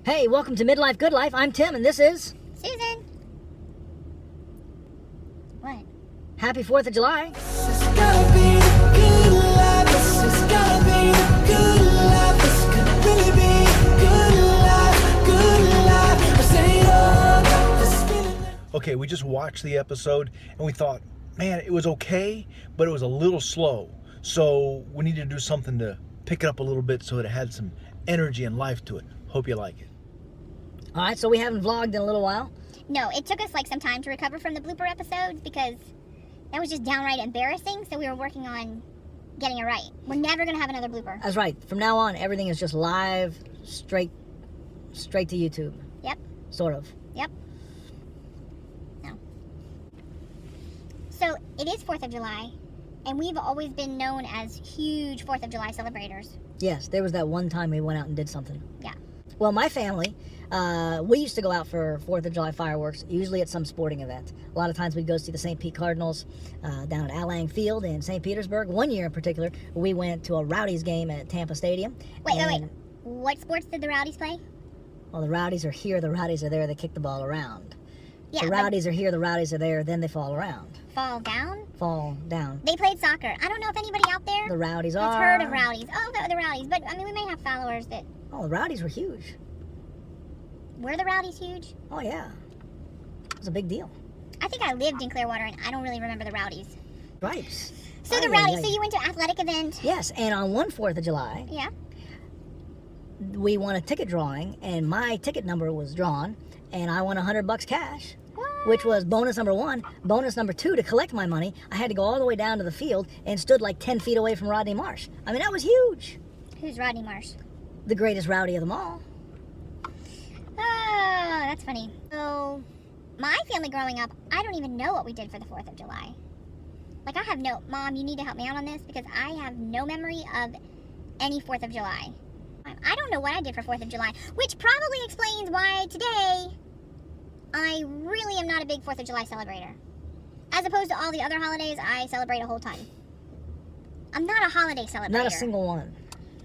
Hey, welcome to Midlife Good Life. I'm Tim, and this is Susan. What? Happy 4th of July. This is gonna be the good life. This is gonna be the good life. This could really be good life, good life. I say, oh, got this feeling. Okay, we just watched the episode and we thought, man, it was okay, but it was a little slow. So we needed to do something to pick it up a little bit so it had some energy and life to it. Hope you like it. All right, so we haven't vlogged in a little while. No, it took us like some time to recover from the blooper episodes because that was just downright embarrassing. So we were working on getting it right. We're never gonna have another blooper. That's right. From now on, everything is just live, straight to YouTube. Yep. Sort of. Yep. No. So it is 4th of July, and we've always been known as huge 4th of July celebrators. Yes, there was that one time we went out and did something. Yeah. Well, my family, we used to go out for 4th of July fireworks, usually at some sporting event. A lot of times we'd go see the St. Pete Cardinals down at Allang Field in St. Petersburg. One year in particular, we went to a Rowdies game at Tampa Stadium. Wait. What sports did the Rowdies play? Well, the Rowdies are here, the Rowdies are there, they kick the ball around. Yeah. The Rowdies are here, the Rowdies are there, then they fall around. Fall down? Fall down. They played soccer. I don't know if anybody out there The Rowdies has are... heard of Rowdies. Oh, the Rowdies. But, I mean, we may have followers that... Oh, the Rowdies were huge. Were the Rowdies huge? Oh, yeah. It was a big deal. I think I lived in Clearwater, and I don't really remember the Rowdies. Right. So Aye, the aye, Rowdies, aye. so you went to athletic event. Yes, and on one 4th of July, Yeah. we won a ticket drawing, and my ticket number was drawn, and I won $100 cash, What? which was bonus number 1. Bonus number 2, to collect my money, I had to go all the way down to the field and stood like 10 feet away from Rodney Marsh. I mean, that was huge. Who's Rodney Marsh? The greatest rowdy of them all. Oh, that's funny. So, my family growing up, I don't even know what we did for the 4th of July. Like, I have no... Mom, you need to help me out on this because I have no memory of any 4th of July. I don't know what I did for 4th of July, which probably explains why today I really am not a big 4th of July celebrator. As opposed to all the other holidays, I celebrate a whole ton. I'm not a holiday celebrator. Not a single one.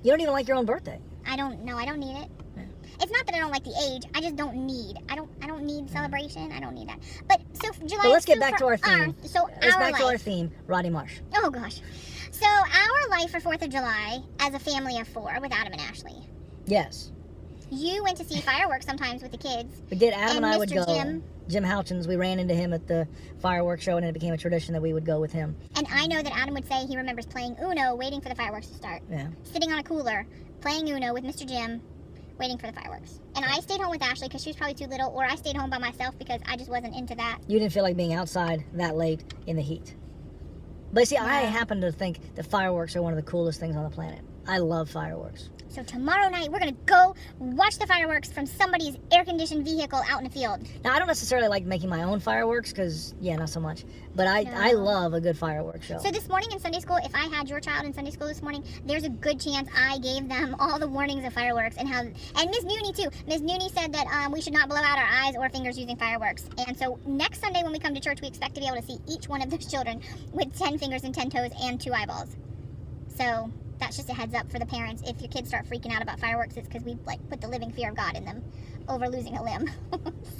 You don't even like your own birthday. I don't need it. Yeah. It's not that I don't like the age. I just don't need. I don't need celebration. I don't need that. But so July. But let's get so back for to our theme. Let's our back life. to our theme, Rodney Marsh. Oh gosh. So our life for 4th of July as a family of 4 with Adam and Ashley. Yes. You went to see fireworks sometimes with the kids. We did. Adam and I would Mr. go. Jim Houchins, we ran into him at the fireworks show, and it became a tradition that we would go with him. And I know that Adam would say he remembers playing Uno, waiting for the fireworks to start. Yeah. Sitting on a cooler, playing Uno with Mr. Jim, waiting for the fireworks. And I stayed home with Ashley because she was probably too little, or I stayed home by myself because I just wasn't into that. You didn't feel like being outside that late in the heat. But see, I Yeah. happen to think that fireworks are one of the coolest things on the planet. I love fireworks. So tomorrow night, we're going to go watch the fireworks from somebody's air-conditioned vehicle out in the field. Now, I don't necessarily like making my own fireworks because, yeah, not so much. But I No. love a good fireworks show. So this morning in Sunday school, if I had your child in Sunday school this morning, there's a good chance I gave them all the warnings of fireworks and Miss Nooney too. Miss Nooney said that we should not blow out our eyes or fingers using fireworks. And so next Sunday when we come to church, we expect to be able to see each one of those children with 10 fingers and 10 toes and 2 eyeballs. So that's just a heads up for the parents. If your kids start freaking out about fireworks, it's because we put the living fear of God in them over losing a limb.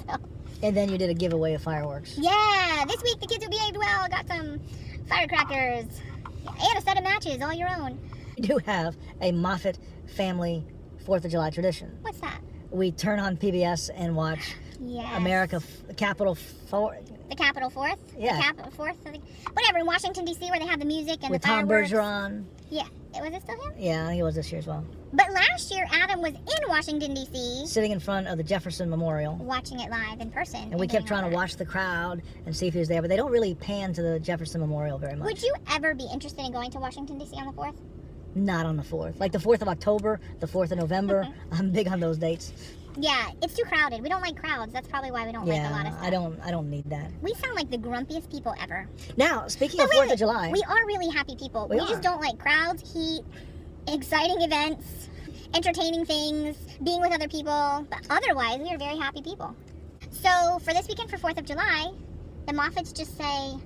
So. And then you did a giveaway of fireworks. Yeah, this week the kids who behaved well got some firecrackers and a set of matches, all your own. We do have a Moffat family 4th of July tradition. What's that? We turn on PBS and watch Yes. America, Capital 4, The Capitol 4th? Yeah. The Capitol 4th? Whatever, in Washington, D.C., where they have the music and with the Tom fireworks. Bergeron. Yeah. Was it still him? Yeah, I think it was this year as well. But last year, Adam was in Washington, D.C., Sitting in front of the Jefferson Memorial. watching it live in person. And we kept trying to watch the crowd and see if he was there, but they don't really pan to the Jefferson Memorial very much. Would you ever be interested in going to Washington, D.C. on the 4th? Not on the 4th. Like the 4th of October, the 4th of November. I'm big on those dates. Yeah, it's too crowded. We don't like crowds. That's probably why we don't like a lot of Yeah, stuff. I don't need that. We sound like the grumpiest people ever. Now, speaking But of wait, 4th of July, We are really happy people. We We just are. don't like crowds, heat, exciting events, entertaining things, being with other people. But otherwise, we are very happy people. So for this weekend for 4th of July, the Moffats just say,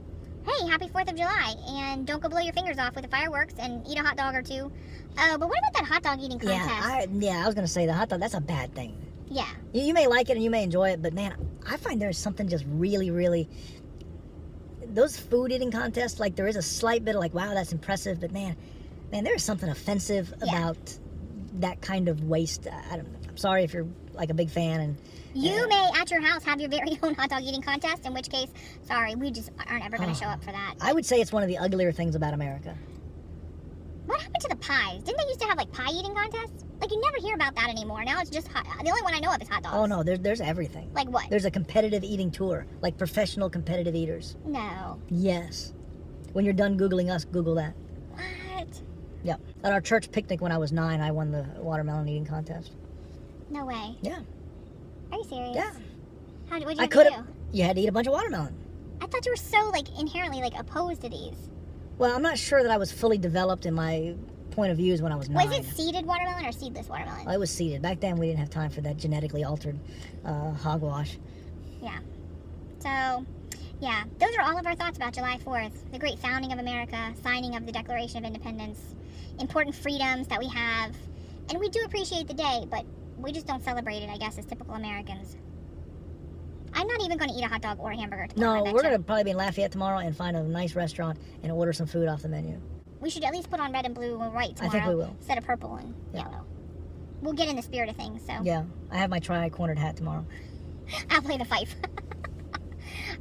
hey, happy 4th of July, and don't go blow your fingers off with the fireworks and eat a hot dog or two. But what about that hot dog eating contest? I was going to say the hot dog, that's a bad thing. Yeah. You may like it and you may enjoy it, but man, I find there's something just really, really. Those food eating contests, like there is a slight bit of like, wow, that's impressive, but man, there is something offensive Yeah. about that kind of waste. I don't know. I'm sorry if you're like a big fan and. You may at your house have your very own hot dog eating contest, in which case, sorry, we just aren't ever going to show up for that. I would say it's one of the uglier things about America. What happened to the pies? Didn't they used to have like pie eating contests? Like you never hear about that anymore. Now it's just hot. The only one I know of is hot dogs. Oh no, there's everything. Like what? There's a competitive eating tour, like professional competitive eaters. No. Yes. When you're done Googling us, Google that. What? Yep. At our church picnic when I was 9, I won the watermelon eating contest. No way. Yeah. Are you serious? Yeah. What did you I have could to do? have. You had to eat a bunch of watermelon. I thought you were so like inherently like opposed to these. Well, I'm not sure that I was fully developed in my point of views when I was 9. Was it seeded watermelon or seedless watermelon? I was seeded. Back then, we didn't have time for that genetically altered hogwash. Yeah. So, yeah, those are all of our thoughts about July 4th, the great founding of America, signing of the Declaration of Independence, important freedoms that we have. And we do appreciate the day, but we just don't celebrate it, I guess, as typical Americans. I'm not even going to eat a hot dog or a hamburger tomorrow. No, we're going to probably be in Lafayette tomorrow and find a nice restaurant and order some food off the menu. We should at least put on red and blue and white tomorrow. I think we will. Instead of purple and yellow. We'll get in the spirit of things, so. Yeah, I have my tri-cornered hat tomorrow. I'll play the fife.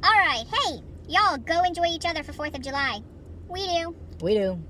All right, hey, y'all go enjoy each other for 4th of July. We do. We do.